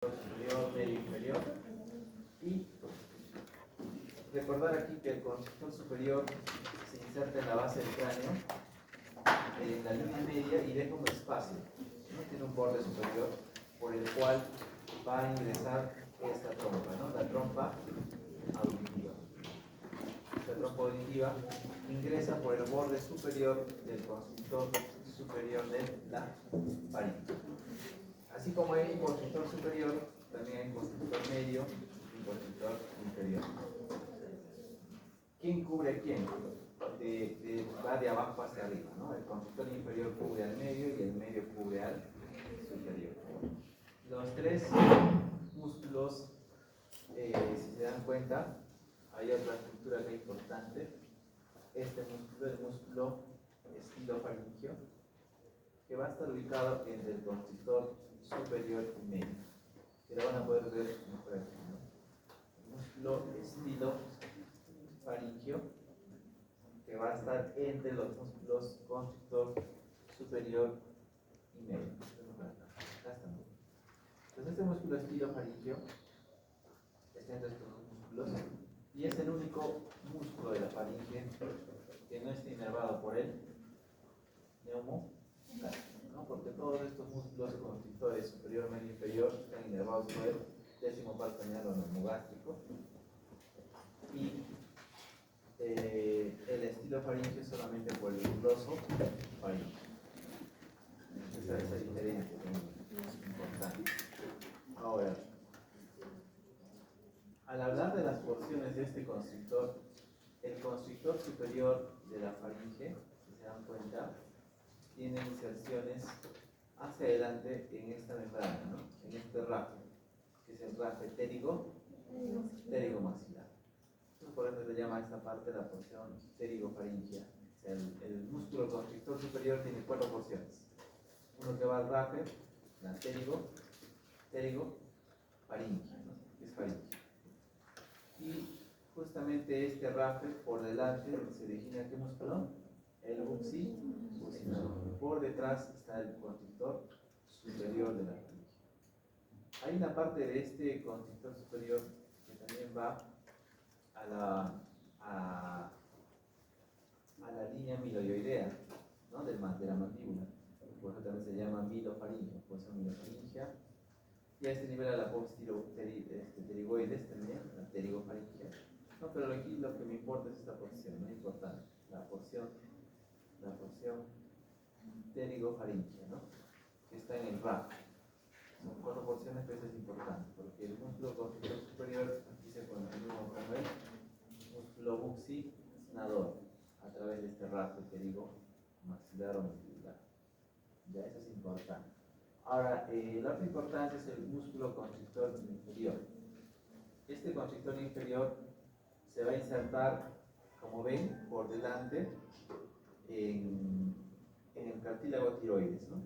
superior, medio inferior, y recordar aquí que el constrictor superior se inserta en la base del cráneo, en la línea media, y deja un espacio, ¿no? Tiene un borde superior por el cual va a ingresar esta trompa, ¿no? La trompa auditiva. Esta trompa auditiva ingresa por el borde superior del constrictor superior de la faringe. Así como hay un constrictor superior, también hay un constrictor medio y un constrictor inferior. ¿Quién cubre a quién? Va de abajo hacia arriba, ¿no? El constrictor inferior cubre al medio y el medio cubre al superior. Los tres músculos, si se dan cuenta, hay otra estructura que es importante. Este músculo, el músculo estilofaringio, que va a estar ubicado entre el constrictor superior y medio, que lo van a poder ver mejor aquí, ¿no? El músculo estilofaringio, que va a estar entre los músculos constrictor superior y medio. Acá está. Entonces este músculo estilofaringio está entre estos dos músculos y es el único músculo de la faringe que no está inervado por el neumogástrico, ¿no? Porque todos estos músculos constrictores superior, medio e inferior están inervados por el décimo par craneal o neumogástrico, y el estilofaringio solamente por el gloso faringio. Esa es la diferencia es importante. Ahora, al hablar de las porciones de este constrictor, el constrictor superior de la faringe, si se dan cuenta, tiene inserciones hacia adelante en esta membrana, ¿no? En este rafe, que es el rafe pterigomaxilar. Por eso se llama esta parte la porción pterigofaringea. O sea, el músculo constrictor superior tiene 4 porciones. Uno que va al rafe, la pterigofaringea, ¿no? Que es faringe. Y justamente este rafe por delante se origina ¿qué músculo? El buccinador. Por detrás está el constrictor superior de la faringe. Hay una parte de este constrictor superior que también va a la línea miloioidea, ¿no? de la mandíbula. Por eso también se llama milofaringea, porción milofaringea. Y a este nivel a la apófisis pterigoides también, la pterigofaringea. No, pero aquí lo que me importa es esta porción, no es importante. La porción pterigofaringea, ¿no? Que está en el rafe. Son 4 porciones, pero eso es importante, porque el músculo constrictor superior aquí se continúa con el músculo buccinador a través de este rafe pterigomaxilar o mandibular. Ya, eso es importante. Ahora, la otra importancia es el músculo constrictor inferior. Este constrictor inferior se va a insertar, como ven, por delante en el cartílago tiroides, ¿no?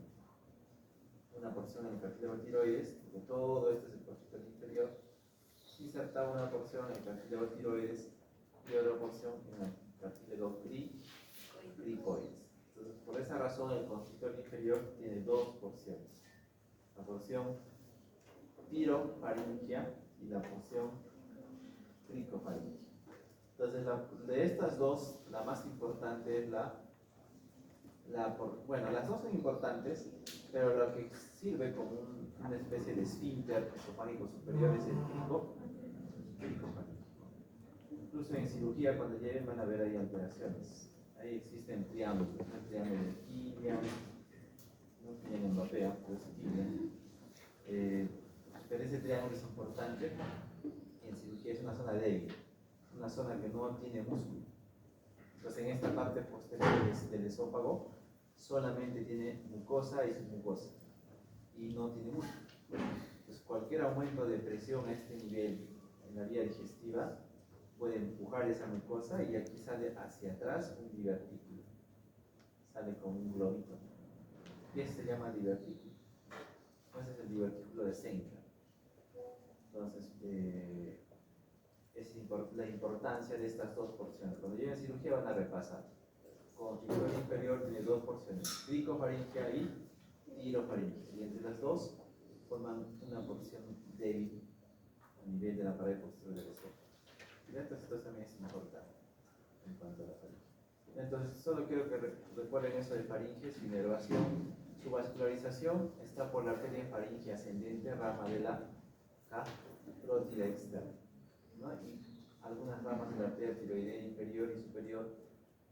Una porción en el cartílago tiroides, porque todo esto es el constrictor inferior, insertaba una porción en el cartílago tiroides y otra porción en el cartílago cricoides. Entonces, por esa razón, el constrictor inferior tiene 2 porciones. La porción pirofaringea y la porción cricofaringea. Entonces, de estas dos, la más importante es bueno, las dos son importantes, pero lo que sirve como una especie de esfínter esofágico superior es el cricofaringeo. Incluso en cirugía, cuando lleguen, van a ver ahí alteraciones. Ahí existen triángulos, el triángulo de Killian, no tienen europea, pero es Killian. Pero ese triángulo es importante. En cirugía es una zona débil, una zona que no tiene músculo. Entonces, en esta parte posterior del esófago solamente tiene mucosa y submucosa y no tiene músculo. Entonces, cualquier aumento de presión a este nivel en la vía digestiva puede empujar esa mucosa y aquí sale hacia atrás un divertículo. Sale como un globito. Y ese se llama divertículo. Ese es el divertículo de Senker. Entonces, es la importancia de estas dos porciones. Cuando lleguen a cirugía van a repasar. Constrictor inferior tiene 2 porciones, cricofaringea y tirofaringea. Y entre las dos forman una porción pared posterior del esófago. Entonces esto también es importante en cuanto a la faringe. Entonces solo quiero que recuerden eso de faringe, su inervación, su vascularización está por la arteria faringe ascendente, rama de la carótida externa, ¿no? Y algunas ramas de la arteria tiroidea inferior y superior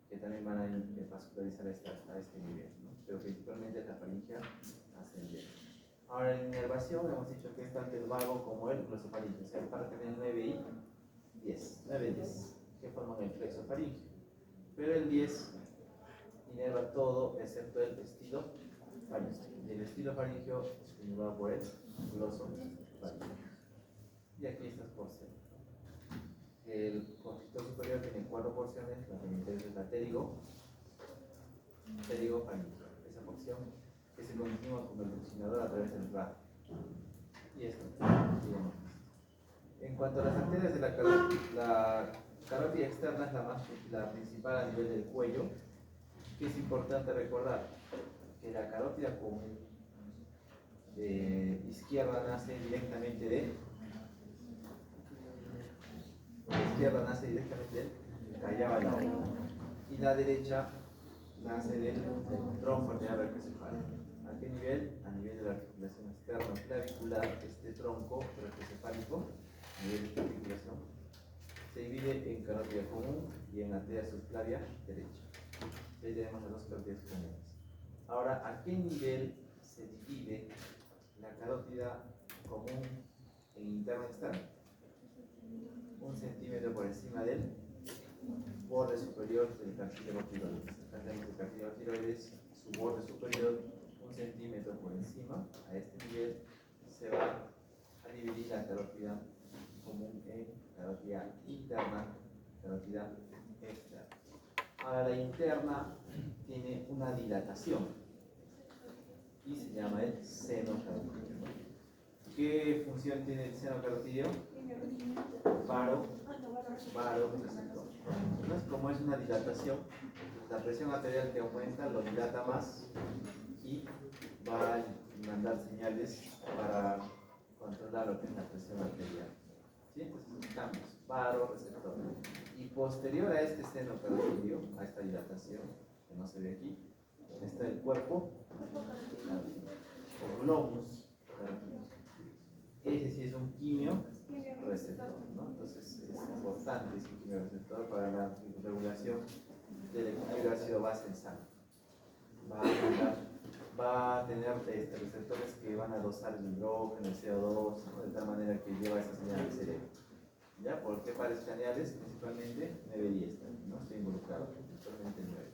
que también van a vascularizar a este nivel, ¿no? Pero principalmente es la faringe ascendente. Ahora en inervación hemos dicho que es tanto el vago como el glosofaringe, o sea, para tener 9 y 10, 9 y 10, que forman el plexo faringe. Pero el 10 inerva todo excepto el estilo faringeo. Y el estilo faringeo es inervado por el glosofaringeo. Y aquí estas porciones. El constrictor superior tiene 4 porciones, la primera es la pterigofaringeo. Esa porción que se continúa con el buccinador a través del radio. Y esto, digamos. En cuanto a las arterias de la carótida externa es la principal a nivel del cuello, que es importante recordar que la carótida común izquierda nace directamente del callado al lado, y la derecha nace del tronco arterial recocefálico. ¿A qué nivel? A nivel de la articulación externa clavicular, este tronco recocefálico, a nivel de esta articulación, se divide en carótida común y en arteria subclavia derecha. Ahí tenemos las dos carótidas comunes. Ahora, ¿a qué nivel se divide la carótida común en interna y externa? 1 centímetro por encima del borde superior del cartílago tiroides. Acá tenemos el cartílago tiroides, su borde superior 1 centímetro por encima. A este nivel se va a dividir la carótida común en carótida interna, carótida externa. Ahora la interna tiene una dilatación y se llama el seno carotídeo. ¿Qué función tiene el seno carotídeo? Varoreceptor. Entonces, como es una dilatación, la presión arterial que aumenta lo dilata más y va a mandar señales para controlar lo que es la presión arterial. ¿Sí? Entonces, cambios, varoreceptor. Y posterior a este seno carotídeo, a esta dilatación, que no se ve aquí, está el cuerpo o globus carotídeo. Ese sí es un quimio receptor, ¿no? Entonces es importante ese quimio receptor para la regulación del equilibrio ácido-base en sangre. Va a tener receptores que van a dosar el hidrógeno, el CO2, ¿no? De tal manera que lleva esa señal al cerebro. ¿Ya? ¿Por qué pares craneales? Principalmente 9 y 10, ¿no? Estoy involucrado, principalmente 9.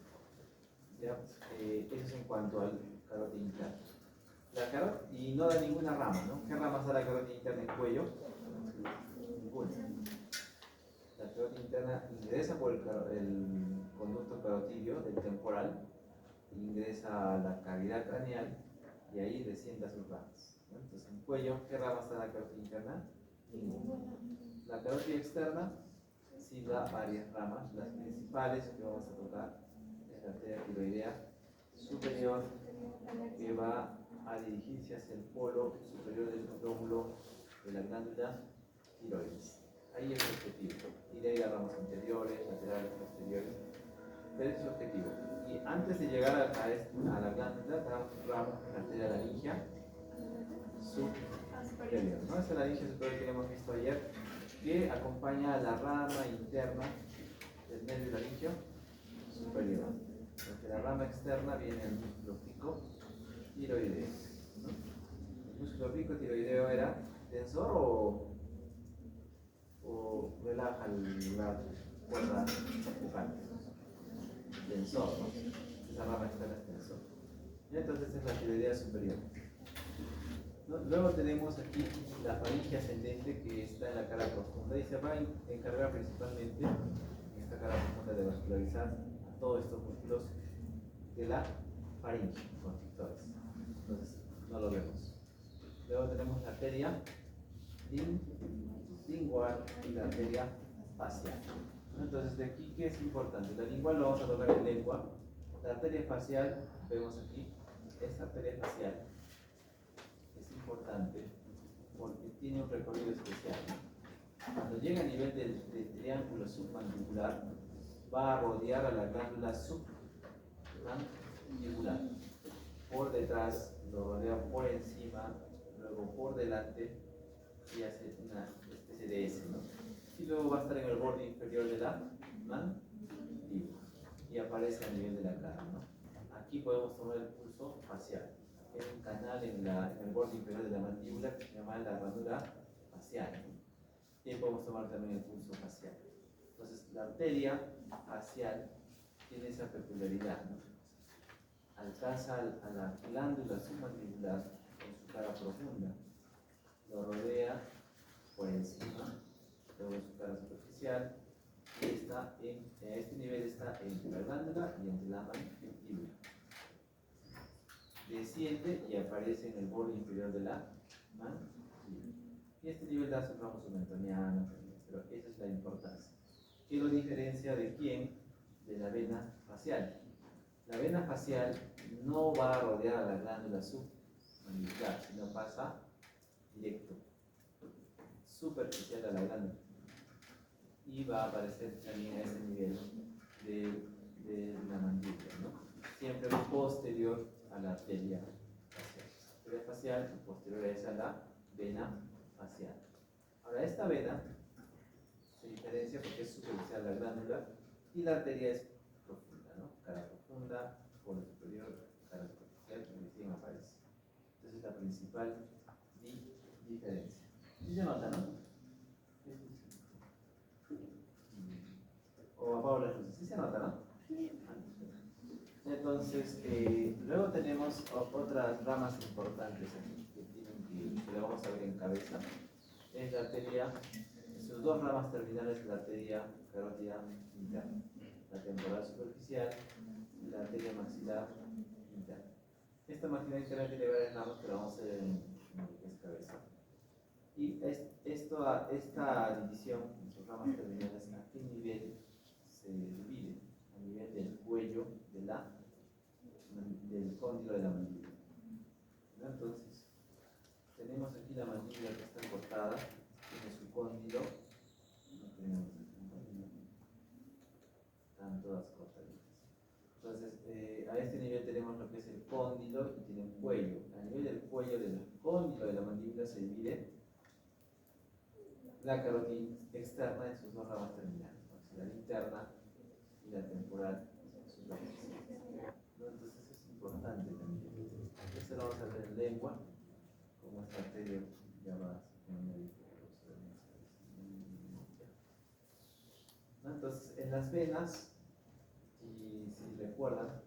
¿Ya? Eso es en cuanto al carótida interna. Y no da ninguna rama, ¿no? ¿Qué ramas da la carótida interna en cuello? Ninguna. La carótida interna ingresa por el conducto carotídeo del temporal, ingresa a la cavidad craneal y ahí desciende a sus ramas, ¿no? Entonces en cuello, ¿qué ramas da la carótida interna? Ninguna. La carótida externa sí da varias ramas, las principales que vamos a tocar es la arteria tiroidea superior, que va a dirigirse hacia el polo superior del lóbulo de la glándula tiroides. Ahí es el objetivo. Y de ahí las ramas interiores, laterales, posteriores. Pero ese es el objetivo. Y antes de llegar a la glándula, da rama, la arteria laringia superior, ¿no? Esa laringia superior que hemos visto ayer, que acompaña a la rama interna del nervio laringio superior. Porque la rama externa viene al músculo pico tiroideo, ¿no? ¿El músculo pico tiroideo era tensor o relaja la cuerda bucal? Tensor, ¿no? Esa rama externa es tensor. Y entonces es la tiroidea superior, ¿no? Luego tenemos aquí la faringe ascendente, que está en la cara profunda y se va a encargar principalmente en esta cara profunda de vascularizar a todos estos músculos de la faringe constrictores. Entonces no lo vemos. Luego tenemos la arteria lingual y la arteria facial. Entonces de aquí, ¿qué es importante? La lingual lo vamos a tocar en lengua. La arteria facial, vemos aquí, esta arteria facial es importante porque tiene un recorrido especial. Cuando llega a nivel del triángulo submandibular, va a rodear a la glándula submandibular. Por detrás, lo rodea por encima, luego por delante y hace una especie de S, ¿no? Y luego va a estar en el borde inferior de la mandíbula y aparece a nivel de la cara, ¿no? Aquí podemos tomar el pulso facial. Hay un canal en el borde inferior de la mandíbula que se llama la ranura facial, ¿no? Y ahí podemos tomar también el pulso facial. Entonces, la arteria facial tiene esa peculiaridad, ¿no? Alcanza a la glándula submandibular con su cara profunda, lo rodea por encima, luego su cara superficial, y está en este nivel está entre la glándula y entre la mandíbula. Desciende y aparece en el borde inferior de la mandíbula. Y este nivel da su ramo submentoniano, pero esa es la importancia. ¿Qué lo diferencia de quién? De la vena facial. La vena facial no va a rodear a la glándula submandibular, sino pasa directo, superficial a la glándula. Y va a aparecer también a ese nivel de la mandíbula, ¿no? Siempre posterior a la arteria facial. La arteria facial y posterior a esa la vena facial. Ahora, esta vena se diferencia porque es superficial a la glándula y la arteria es profunda, ¿no? Cara profunda, borde superior, cara superficial, y recién aparece. Entonces, es la principal diferencia. ¿Sí se nota, no? O apago las luces. ¿Sí se nota, no? Entonces, luego tenemos otras ramas importantes aquí que le vamos a ver en cabeza. Es la arteria, sus dos ramas terminales de la arteria carótida interna, la temporal superficial y la arteria maxilar interna. Esta maxilar interna tiene varias ramas, pero vamos a ver en lo que es cabeza. Y esta división en sus ramas terminales, ¿a qué nivel se divide? A nivel del cuello del cóndilo de la mandíbula. ¿No? Entonces, tenemos aquí la mandíbula que está cortada, tiene su cóndilo, no tenemos un cóndilo, están todas cortaditas. Entonces, a este nivel tenemos lo que es el cóndilo y tiene un cuello. A nivel del cuello del cóndilo de la mandíbula se divide la carótida externa en sus dos ramas terminales, la interna y la temporal superficial. ¿No? Entonces es importante también. Esto lo vamos a ver en lengua, como esta arteria ya va ¿no? Entonces, en las venas, y si recuerdan,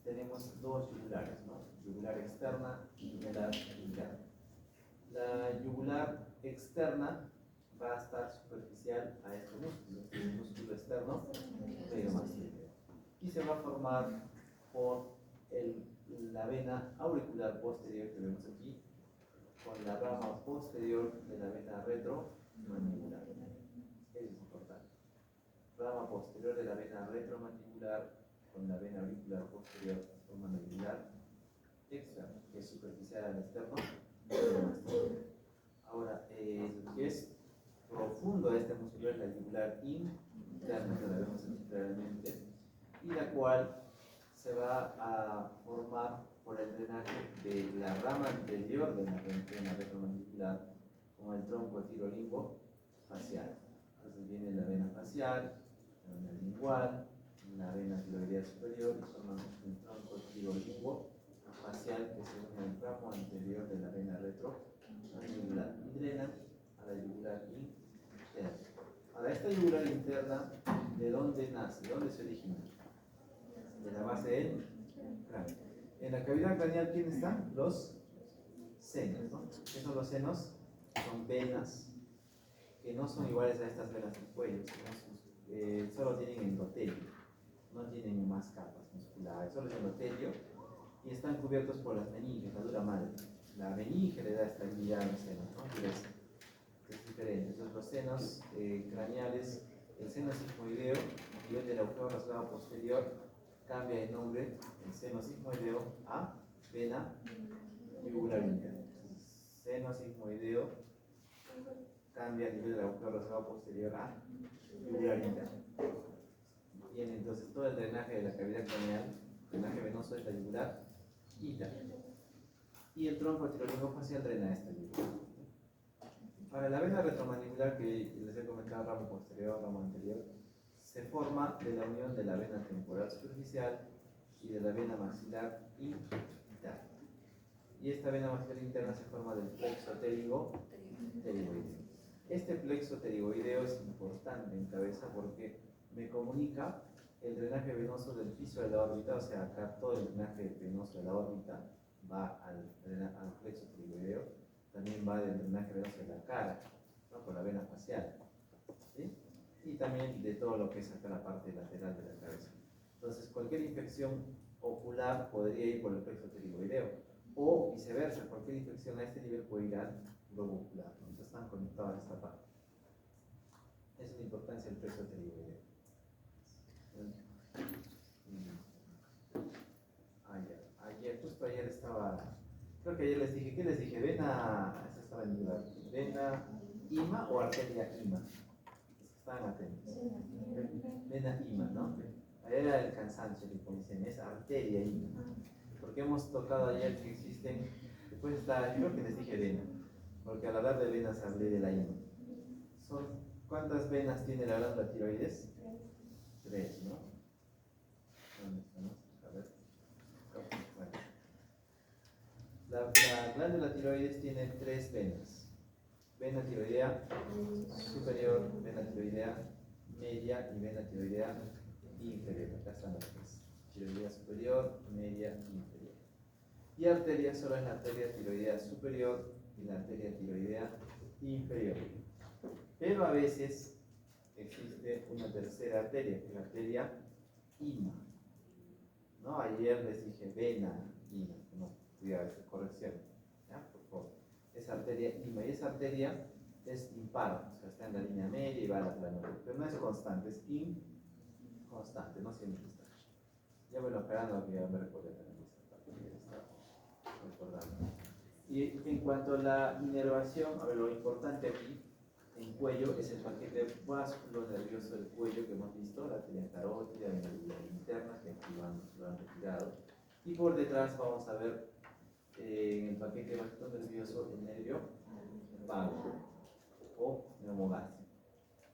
tenemos dos yugulares, ¿no? Yugular externa y yugular interna. La yugular externa va a estar superficial a este músculo, el músculo externo, pero más y se va a formar por la vena auricular posterior que vemos aquí, con la rama posterior de la vena retromandibular. Eso es importante. Rama posterior de la vena retromandibular con la vena auricular posterior o mandibular externa, que es superficial al externo. Ahora, lo que es profundo a este músculo es la yugular interna, que la vemos aquí claramente, y la cual se va a formar por el drenaje de la rama anterior de la vena retromandibular con el tronco tirolimbo facial. Entonces viene la vena facial, la vena lingual, la vena tiroidea superior y formamos el tronco tirolimbo facial que se une al ramo anterior de la vena retromandibular y drena a la yugular interna. Ahora, esta yugular interna, ¿de dónde nace? ¿De dónde se origina? De la base del cráneo. En la cavidad craneal, ¿quién están? Los senos, ¿no? ¿Qué son los senos? Son venas que no son iguales a estas venas del cuello, sino solo tienen endotelio, no tienen más capas musculares, solo es endotelio y están cubiertos por las meninges, la dura madre. La meninge le da estabilidad a los senos, ¿no? Es diferente. Entonces, los senos craneales, el seno sigmoideo, a nivel del agujero rasgado posterior, cambia de nombre el seno sigmoideo a vena yugular interna. Seno sigmoideo cambia a nivel del agujero reservado posterior a yugular interno. Viene entonces todo el drenaje de la cavidad craneal, drenaje venoso de la yugular interna. Y el tronco tirolingofacial drena esta yugular. Ahora, la vena retromandibular que les he comentado, ramo posterior, ramo anterior, se forma de la unión de la vena temporal superficial y de la vena maxilar interna. Y esta vena maxilar interna se forma del plexo pterigoideo. Este plexo pterigoideo es importante en cabeza porque me comunica el drenaje venoso del piso de la órbita, o sea, acá todo el drenaje venoso de la órbita va al plexo pterigoideo, también va del drenaje venoso de la cara, ¿no? Por la vena facial, ¿sí? Y también de todo lo que es acá la parte lateral de la cabeza. Entonces, cualquier infección ocular podría ir por el plexo pterigoideo, o viceversa, cualquier infección a este nivel puede ir al globo ocular, ¿no? Entonces, están conectados a esta parte. Esa es la importancia del plexo pterigoideo. Justo ayer estaba, creo que ayer les dije, ¿qué les dije? Vena, esa estaba en duda, vena ima o arteria ima. Es que estaban atentos. Vena ima, ¿no? Ayer era el cansancio que policía, es arteria ima. Porque hemos tocado ayer que existen, después está, creo que les dije vena, porque al hablar de venas hablé de la ima. ¿Cuántas venas tiene la glándula tiroides? 3, ¿no? ¿Dónde estamos? A ver. Bueno. La glándula tiroides tiene 3 venas. Vena tiroidea superior, vena tiroidea media y vena tiroidea inferior. Acá están las 3. Tiroidea superior, media y inferior. Y arteria solo es la arteria tiroidea superior y la arteria tiroidea inferior. Pero a veces existe una tercera arteria, que es la arteria ima. ¿No? Ayer les dije vena ima, no, cuidado, corrección. ¿Ya? Por favor. Esa arteria ima, y esa arteria es impar, o sea, está en la línea media y va a la plana, pero no es constante, es inconstante, no siempre está. Ya bueno, esperando que ya me recuerde también esta parte que estaba recordando. Y en cuanto a la inervación, a ver, lo importante aquí en cuello es el paquete vasculo nervioso del cuello que hemos visto, la arteria carótida, la medula interna, que aquí lo han retirado. Y por detrás vamos a ver en el paquete vasculo nervioso el nervio vago o neumogástrico.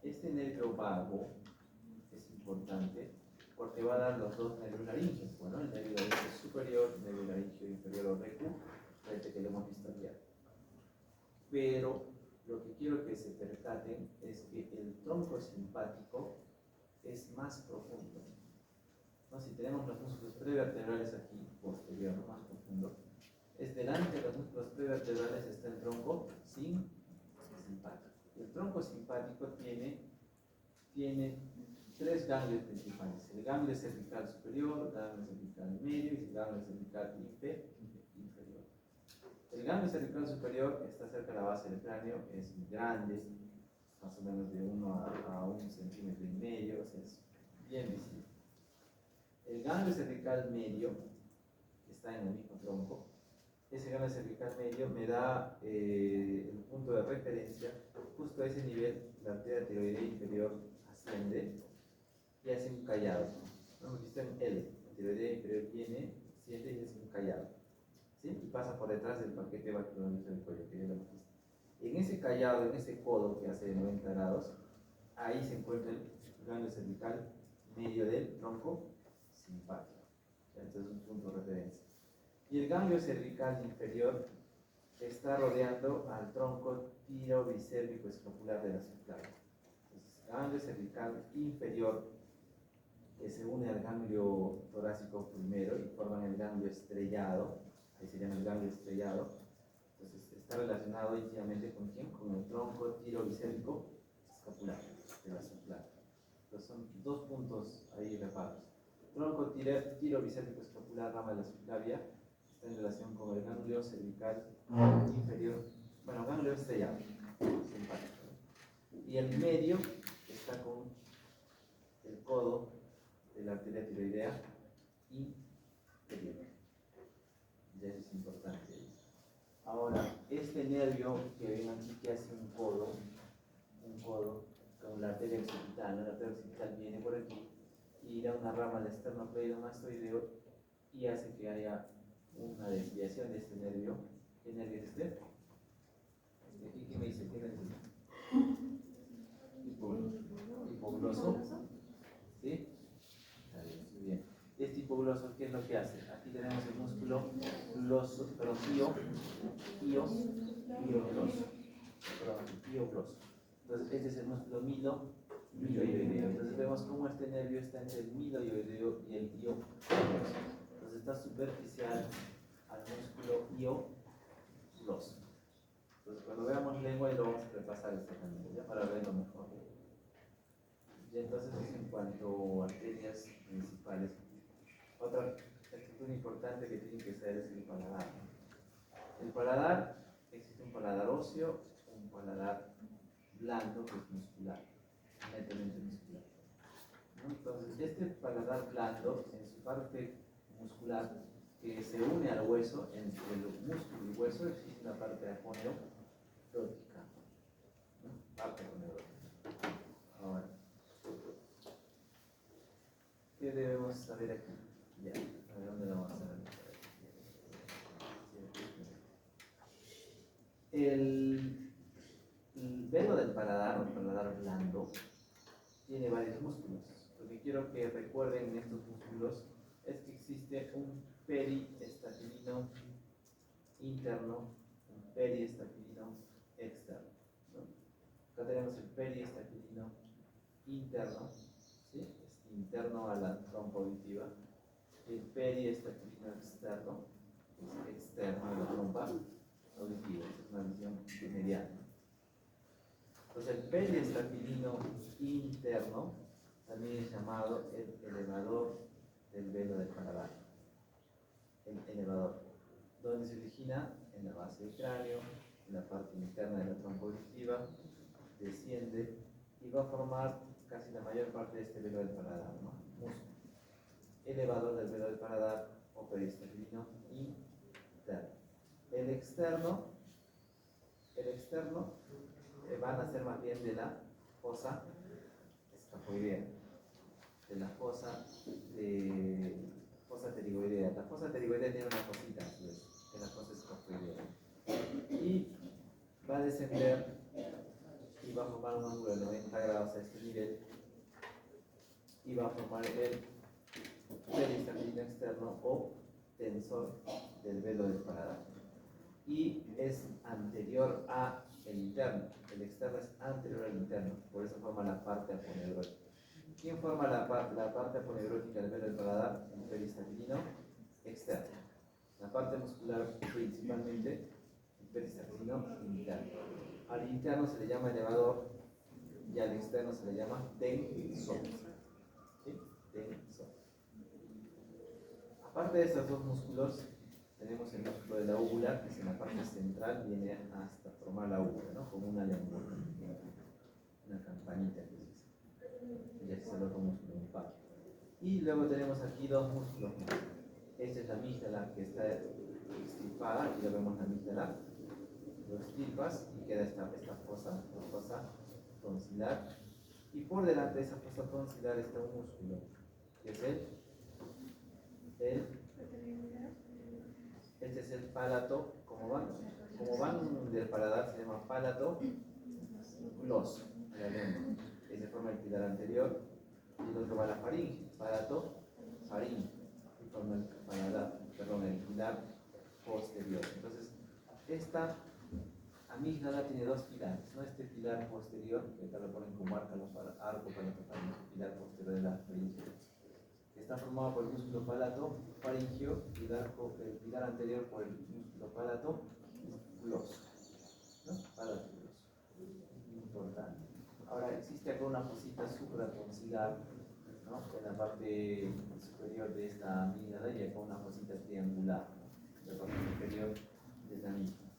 Este nervio vago es importante porque va a dar los dos nervios laringeos, bueno, el nervio laringeo superior, el nervio laringeo inferior o recu, este que lo hemos visto ayer. Pero lo que quiero que se percaten es que el tronco simpático es más profundo, ¿no? Si tenemos los músculos prevertebrales aquí, posterior, ¿no? Más profundo, es delante de los músculos prevertebrales está el tronco simpático. El tronco simpático tiene 3 ganglios principales: el ganglio cervical superior, el ganglio cervical medio y el ganglio cervical inferior. El ganglio cervical superior está cerca de la base del cráneo, es muy grande, más o menos de 1 a 1,5 centímetros, o sea, es bien visible. El ganglio cervical medio está en el mismo tronco. Ese ganglio cervical medio me da el punto de referencia. Justo a ese nivel, la arteria tiroidea inferior asciende y hace un callado. Lo hemos visto en L. La tiroidea inferior viene, asciende y hace un callado, ¿sí? Y pasa por detrás del paquete vascular del cuello, que ya lo hemos visto. En ese callado, en ese codo que hace 90 grados, ahí se encuentra el ganglio cervical medio del tronco simpático. Entonces es un punto de referencia. Y el ganglio cervical inferior está rodeando al tronco tirobicérvico escapular de la subclavia. Entonces, ganglio cervical inferior que se une al ganglio torácico primero y forman el ganglio estrellado, ahí se llama el ganglio estrellado. Entonces está relacionado íntimamente con ¿quién? Con el tronco tirobicérvico escapular de la subclavia. Entonces son 2 puntos ahí reparos. Tronco tirobicérvico escapular, rama de la subclavia, está en relación con el ganglio cervical inferior, bueno, ganglio estrellado, simpático. Y el medio está con el codo de la arteria tiroidea inferior. Ya eso es importante. Ahora, este nervio que ven aquí que hace un codo, arteria occipital, ¿no? La arteria occipital viene por aquí y da una rama al esternocleidomastoideo y hace que haya una desviación de este nervio. ¿Qué nervio es este? ¿Qué me dice? ¿Qué nervio es? Hipogloso. ¿Sí? Está bien, muy bien. Este hipogloso, ¿qué es lo que hace? Aquí tenemos el músculo gloso, perdón, iogloso. Entonces, este es el músculo miloioideo. Entonces, vemos cómo este nervio está entre el miloioideo y el iogloso. Entonces, está superficial al músculo iogloso. Entonces, cuando veamos lengua, lo vamos a repasar este camino, ya para verlo mejor. Y entonces, es en cuanto a arterias principales. Otra actitud importante que tiene que ser es el paladar. El paladar, existe un paladar óseo, un paladar blando que es muscular, netamente muscular. ¿No? Entonces, este paladar blando, en su parte muscular, que se une al hueso, entre el músculo y hueso, existe una parte aponeurótica. ¿No? Parte aponeurótica. Ahora, ¿qué debemos saber aquí? Ya, a ver dónde lo vamos a ver. El velo del paladar, o el paladar blando, tiene varios músculos. Lo que quiero que recuerden en estos músculos es que existe un periestafilino interno, un periestafilino externo, ¿no? Acá tenemos el periestafilino interno, ¿sí? Es interno a la trompa auditiva. El periestafilino externo es externo a la trompa auditiva. Es una visión mediana. Entonces, el periestafilino interno también es llamado el elevador del velo del paladar. El elevador, donde se origina en la base del cráneo, en la parte interna de la trompa auditiva, desciende y va a formar casi la mayor parte de este velo del paladar, ¿no? Músculo. Elevador del velo del paladar o periestafilino interno. El externo van a ser más bien de la fosa escafoidea, de la fosa pterigoidea. La fosa pterigoidea tiene una cosita, de la fosa escafoidea. Y va a descender y va a formar un ángulo de 90 grados a este nivel y va a formar el periestafilino externo o tensor del velo del paladar. Y es anterior a el interno. El externo es anterior al interno, por eso forma la parte aponeurótica. ¿Quién forma la parte aponeurótica del velo del paladar? El periestafilino externo. La parte muscular principalmente el periestafilino interno. Al interno se le llama elevador y al externo se le llama tensor. ¿Sí? Tensor. Aparte de estos dos músculos, tenemos el músculo de la úvula, que es en la parte central, viene hasta formar la úvula, ¿no? Como una lengua, una campanita que dice. Y aquí se lo como músculo un par. Y luego tenemos aquí dos músculos más. Esta es la amígdala que está extirpada, y lo vemos la amígdala. Lo extirpas y queda esta fosa, la fosa tonsilar. Y por delante de esa fosa tonsilar está un músculo, que es este es el palato, como van del paladar, se llama palato gloso, la lengua. Ese forma el pilar anterior, y el otro va a la faringe, palato faringe, y forma el pilar posterior. Entonces, esta amígdala tiene dos pilares, ¿no? Este pilar posterior, que acá lo ponen como arco para el pilar posterior de la faringe, está formado por el músculo palato faringio y el pilar anterior por el músculo palato gloso, ¿no? Palato gloso. Importante. Ahora, existe acá una fosita supratonsilar, ¿no? En la parte superior de esta amígdala, y acá una fosita triangular, ¿no? En la parte superior de la amígdala.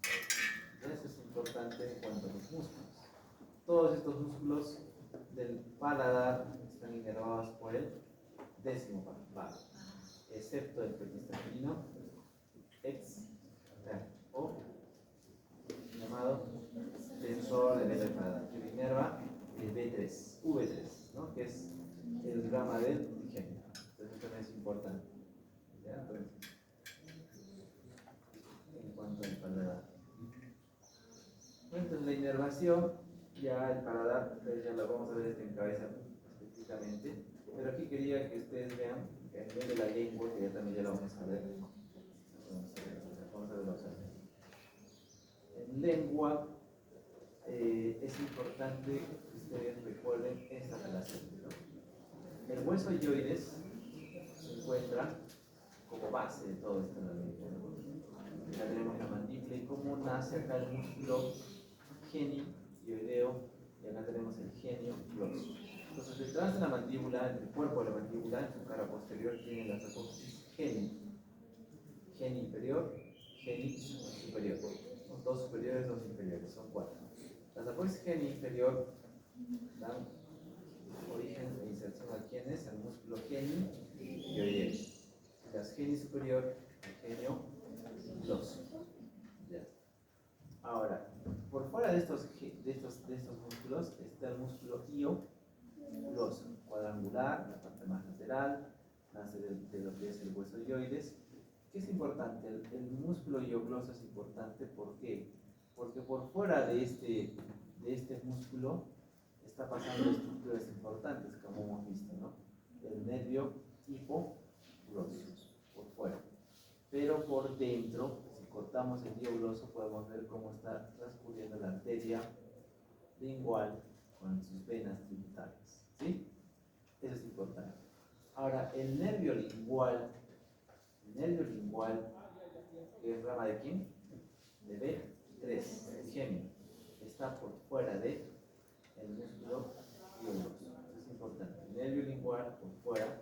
Eso es importante en cuanto a los músculos. Todos estos músculos del paladar están inervados por el décimo par, excepto el periestafilino externo, o llamado tensor del velo del paladar, que lo inerva el B3. V3, ¿no? Que es el rama del genio. Entonces también es importante. ¿Ya? Entonces, en cuanto al paladar. Entonces la inervación, ya el paladar, entonces ya lo vamos a ver en cabeza específicamente. Pero aquí quería que ustedes vean que a nivel de la lengua, que ya también ya lo vamos a ver. Vamos a ver los aspectos. En lengua es importante que ustedes recuerden esta relación, ¿no? El hueso hyoides se encuentra como base de todo esto en la lengua, ¿no? Ya tenemos la mandíbula y cómo nace acá el músculo genioideo y acá tenemos el genio gloso. Entonces detrás de la mandíbula, en el cuerpo de la mandíbula, en su cara posterior tiene las apófisis geni inferior, geni superior. Son dos superiores, dos inferiores, son cuatro. Las apófisis geni inferior dan origen e inserción a quienes, al músculo genioideo. Las geni superior, el genio gloso. Ya. Ahora, por fuera de estos músculos está el músculo io-gloso, cuadrangular, la parte más lateral, nace de lo que es el hueso hyoides. ¿Qué es importante? El músculo io-gloso es importante, ¿por qué? Porque por fuera de este músculo está pasando estructuras importantes, como hemos visto, ¿no? El nervio hipogloso, por fuera. Pero por dentro, si cortamos el io-gloso, podemos ver cómo está transcurriendo la arteria lingual con sus venas tributarias. ¿Sí? Eso es importante. Ahora, el nervio lingual, que es rama de quién? De B3, el genio, está por fuera del músculo io-gloso. Eso es importante. El nervio lingual por fuera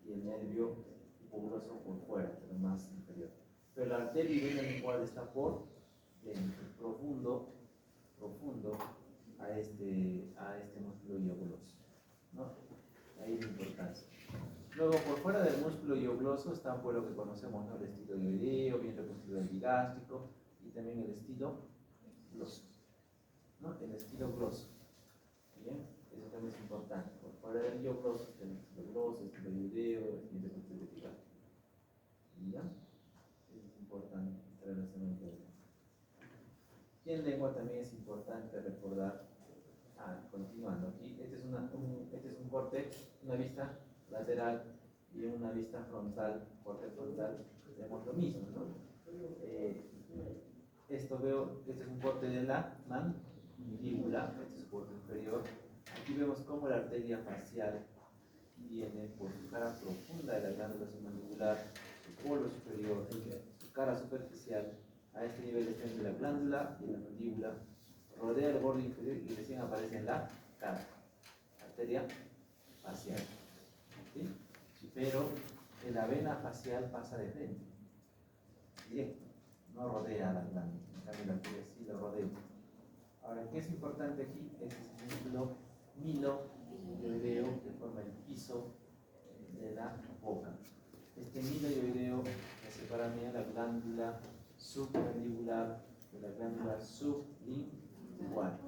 y el nervio hipogloso por fuera, pero más inferior. Pero la arteria y vena lingual está por dentro, profundo a este músculo io-gloso, ¿no? Ahí la importancia. Luego, por fuera del músculo io-gloso está pues lo que conocemos, ¿no? El estilo ioideo, bien reconstruido epigástrico y también el estilo gloso, ¿no? El estilo gloso. Bien, eso también es importante. Por fuera del io-gloso está el estilo gloso, el estilo ioideo, el bien reconstruido epigástrico. ¿Ya? Eso es importante, esta relación entre ellos. Y en lengua también es importante recordar, continuando aquí, este es un corte, una vista lateral y una vista frontal, corte frontal, tenemos lo mismo, ¿no? Este es un corte de la mandíbula, este es un corte inferior. Aquí vemos cómo la arteria facial viene por su cara profunda de la glándula submandibular, su polo superior, su cara superficial. A este nivel está entre la glándula y la mandíbula, rodea el borde inferior y recién aparece en la cara, arteria facial. ¿Sí? Pero en la vena facial pasa de frente, directo, no rodea la glándula, en cambio la arteria sí lo rodea. Ahora, ¿qué es importante aquí? Este es el músculo miloioideo que forma el piso de la boca. Este miloioideo que separa bien la glándula submandibular de la glándula sublingual.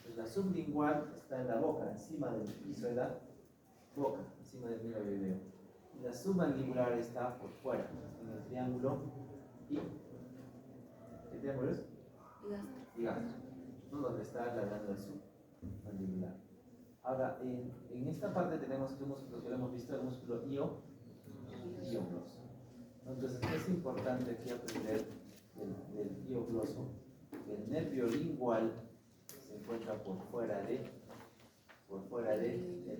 Pues la sublingual está en la boca, encima del piso de la boca, encima del miloioideo. Y la submandibular está por fuera, en el triángulo y ¿qué triángulo es? Gástrico, ¿no? Donde está la glándula submandibular. Ahora, en esta parte tenemos este músculo que lo hemos visto, el músculo io-gloso. Entonces, es importante aquí aprender del io-gloso, que el nervio lingual se encuentra por fuera del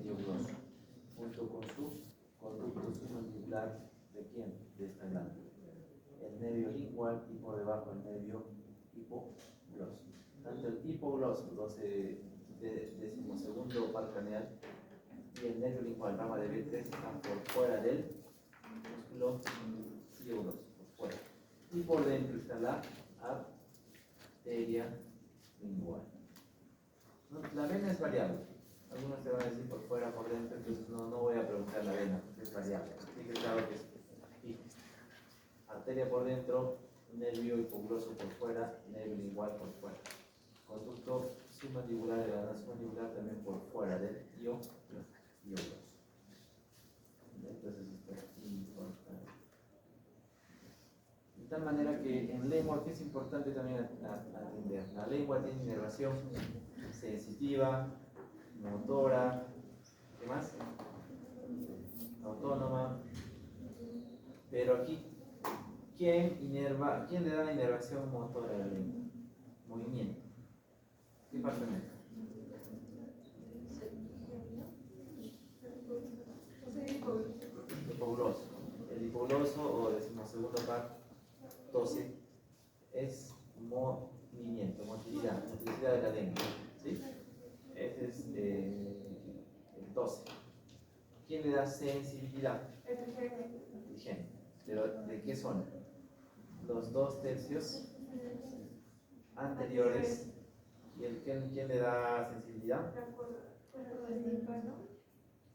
io-gloso, junto con su conducto submandibular. ¿De quién? De esta glándula. El nervio lingual y por debajo el nervio hipogloso. Tanto el hipogloso, 12º par craneal, y el nervio lingual, rama de B3, están por fuera del músculo io-gloso, por fuera. Y por dentro está la arteria lingual. La vena es variable. Algunos te van a decir por fuera, por dentro, entonces no voy a preguntar la vena, porque es variable. Así que claro que es fijo. Arteria por dentro, nervio hipogloso por fuera, nervio lingual por fuera. Conducto submandibular y la zona submandibular también por fuera del iolos. Entonces esto es importante. De tal manera que en lengua, que es importante también atender, la lengua tiene inervación sensitiva, motora, ¿qué más? Autónoma. Pero aquí, ¿quién le da la inervación motora a la lengua? Movimiento. ¿Qué parte me? Hipogloso. El hipogloso, o decimos segunda parte, 12, es movimiento, motricidad de la lengua. ¿Sí? Ese es el 12. ¿Quién le da sensibilidad? El gen. ¿Pero de qué son? Los 2/3 anteriores. ¿Y quién le da sensibilidad?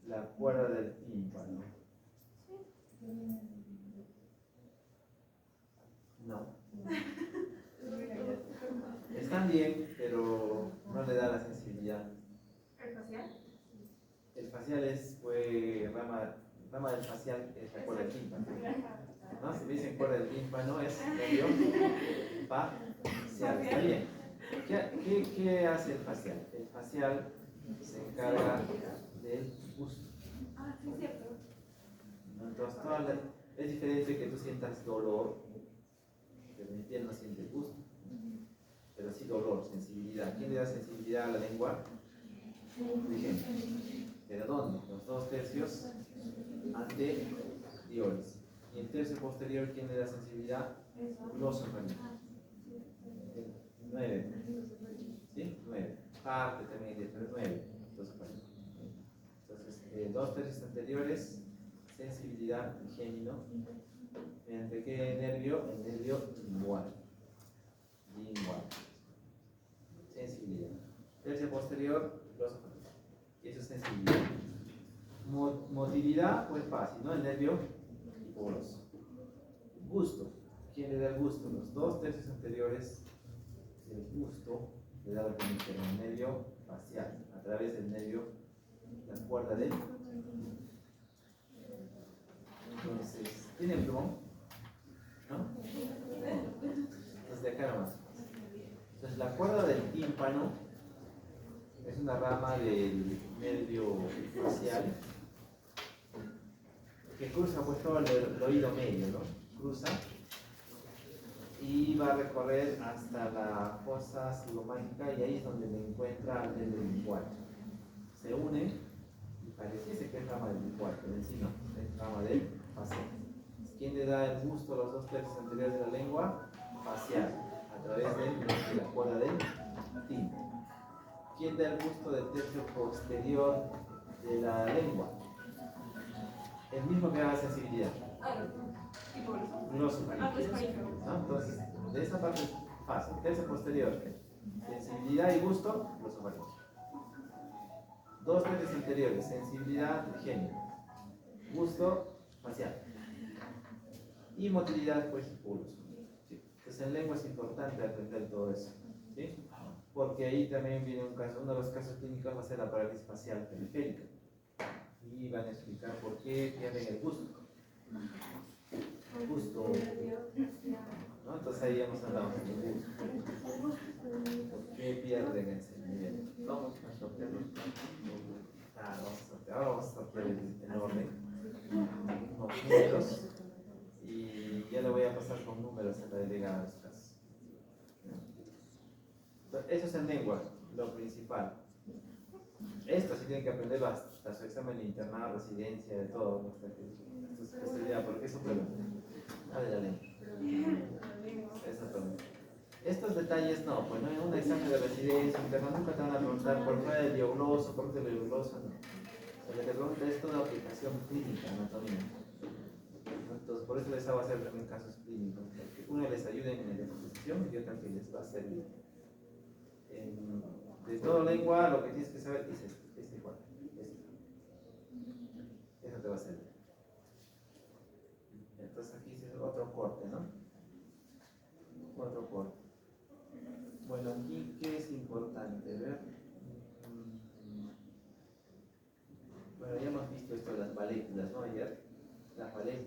La cuerda del tímpano. No. Están bien, pero no le da la sensibilidad. ¿El facial? El facial fue rama del facial es la cuerda del tímpano. ¿No? Si me dicen cuerda del tímpano es medio facial. Está bien. ¿Qué hace el facial? El facial se encarga del gusto. Ah, sí, cierto. Entonces, es diferente que tú sientas dolor, pero mi piel no siente gusto, pero sí dolor, sensibilidad. ¿Quién le da sensibilidad a la lengua? Dije, ¿pero dónde? Los 2/3 anteriores. Y el tercio posterior, ¿quién le da sensibilidad? Gloso inferior. 9. ¿Sí? 9. Parte también de 9. Entonces, 2/3 anteriores, sensibilidad gemino. ¿Mediante qué nervio? El nervio lingual. Sensibilidad. Tercio posterior, gloso inferior. Y eso es sensibilidad. Motilidad, pues fácil, ¿no? El nervio hipogloso. Gusto. ¿Quién le da el gusto? Los 2/3 anteriores del gusto le da la conexión al nervio facial a través del nervio, la cuerda del. Entonces, ¿tiene el plumón? ¿No? Entonces, de acá nomás. Entonces, la cuerda del tímpano es una rama del nervio facial que cruza pues todo el oído medio, ¿no? Cruza y va a recorrer hasta la fosa cigomágica y ahí es donde le encuentra el nervio lingual. Se une y pareciese que es rama del lingual, pero en sí no, es rama del facial. ¿Quién le da el gusto a los 2/3 anteriores de la lengua? Facial, a través de la cuerda del tímpano. ¿Quién da el gusto del tercio posterior de la lengua? El mismo que da la sensibilidad. Gloso faríngeo. ¿No? Entonces, de esa parte es fácil. Tercio posterior, sensibilidad y gusto, gloso faríngeo. 2/3 anteriores, sensibilidad genio, gusto facial. Y motilidad, pues, pulso. ¿Sí? Entonces, en lengua es importante aprender todo eso. ¿Sí? Porque ahí también viene un caso, uno de los casos clínicos va a ser la parálisis facial periférica. Y van a explicar por qué pierden el gusto. Gusto. ¿No? Entonces ahí hemos hablado de gusto. ¿Por qué pierden ese nivel? Vamos a sortearlo. Ahora vamos a sortear el orden. Los números. Y ya le voy a pasar con números a la delegada de los casos. Eso es en lengua, lo principal. Esto sí tienen que aprenderlo hasta su examen de internado, residencia, de todo. Porque eso pregunta. De la lengua. Eso pregunta. Estos detalles no, pues no en un examen de residencia, internado nunca te van a preguntar por qué el diogloso, por qué el diogloso, no. O sea, lo que te pregunta es toda aplicación clínica, anatomía. Entonces, por eso les hago hacer también casos clínicos, porque uno les ayuda en la exposición y otro que les va a servir. De toda lengua, lo que tienes que saber es este igual. Eso te va a servir. Entonces, aquí es otro corte, ¿no? Otro corte. Bueno, aquí, ¿qué es importante? ¿Ver?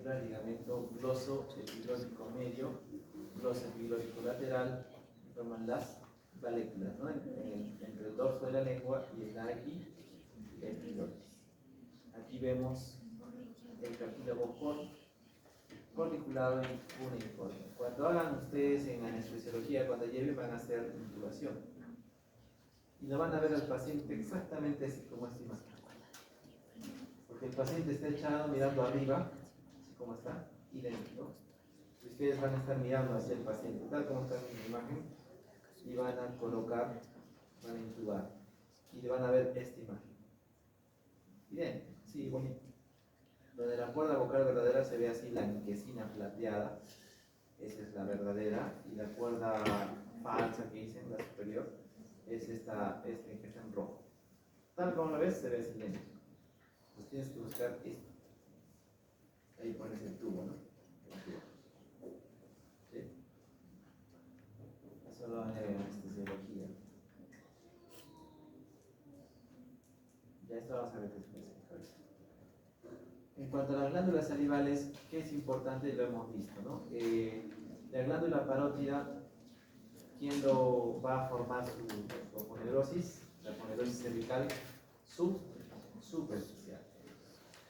auricular, ligamento gloso epiglótico medio, gloso epiglótico lateral, forman las valéculas, ¿no? Entre el dorso de la lengua y el aquí epiglotis. Aquí vemos el cartílago corticulado y cuneiforme. Cuando hagan ustedes en anestesiología, cuando lleven, van a hacer intubación y lo van a ver al paciente exactamente así como esta imagen, porque el paciente está echado mirando arriba, así como está, idéntico. Ustedes van a estar mirando hacia el paciente, tal como está en la imagen, y van a colocar, van a intubar, y le van a ver esta imagen. Bien, sí, bonito. Donde la cuerda vocal verdadera se ve así, la inquesina plateada, esa es la verdadera, y la cuerda falsa que dicen, la superior, es esta que está en rojo. Tal como lo ves, se ve así idéntico. Pues tienes que buscar esto. Ahí pones el tubo, ¿no? ¿Sí? Eso lo van a ver en anestesiología. Ya esto vamos a ver después. En cuanto a las glándulas salivales, ¿qué es importante? Lo hemos visto, ¿no? La glándula parótida, ¿quién lo va a formar su aponeurosis? La aponeurosis cervical superficial.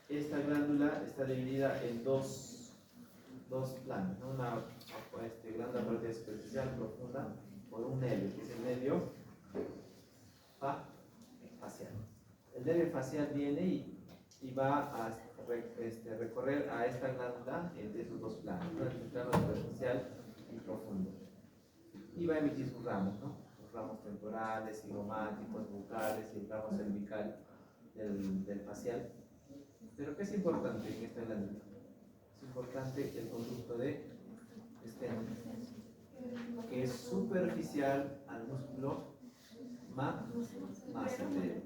Esta glándula está dividida en dos planos, ¿no? Una glándula parótida superficial profunda por un nervio, que es el nervio facial. El nervio facial viene y va a recorrer a esta glándula entre esos dos planos, ¿no? El plano superficial y profundo. Y va a emitir sus ramos, ¿no? Los ramos temporales, cigomáticos, bucales y el ramo cervical del facial. Pero ¿qué es importante en esta glándula? Es importante el conducto de esternón, que es superficial al músculo massetero.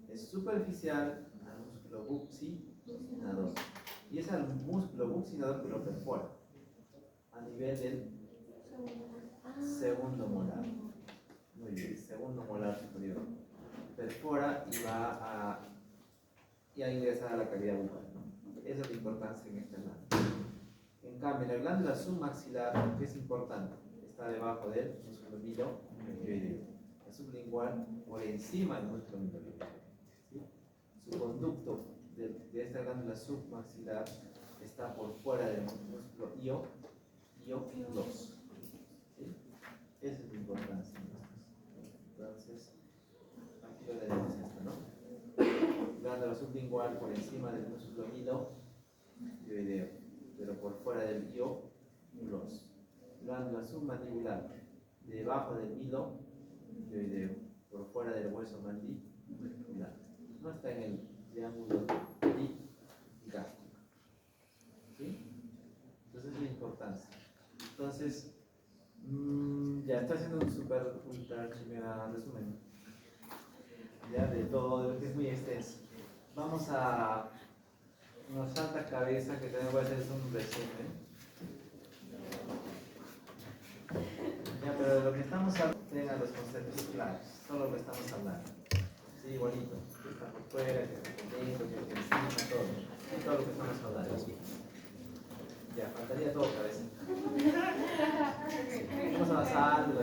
Es superficial al músculo buccinador. Y es al músculo buccinador que lo perfora a nivel del segundo molar. Muy bien, segundo molar superior. Perfora y va a ingresar a la cavidad bucal, ¿no? Esa es la importancia en esta glándula. En cambio, la glándula submaxilar, que es importante, está debajo del músculo miloideo. La sublingual por encima del músculo miloideo. ¿Sí? Su conducto de esta glándula submaxilar está por fuera del músculo io-gloso. ¿Sí? Esa es la importancia. Entonces, aquí lo tenemos esto, ¿no? Glándula sublingual por encima del músculo miloideo, pero por fuera del io-gloso. Glándula submandibular debajo del miloideo, por fuera del hueso mandibular. No está en el triángulo gástrico. ¿Sí? Entonces es la importancia. Entonces, ya está haciendo un super ultra resumen ya de todo, de lo que es muy extenso. Vamos a una santa cabeza que también voy a hacer un resumen. Ya, pero de lo que estamos hablando, tengan los conceptos claros, solo lo que estamos hablando. Sí, bonito, que está por fuera, que está por dentro, que está encima, todo. Sí, todo lo que estamos hablando. Ya, faltaría todo cabeza. Vamos avanzando.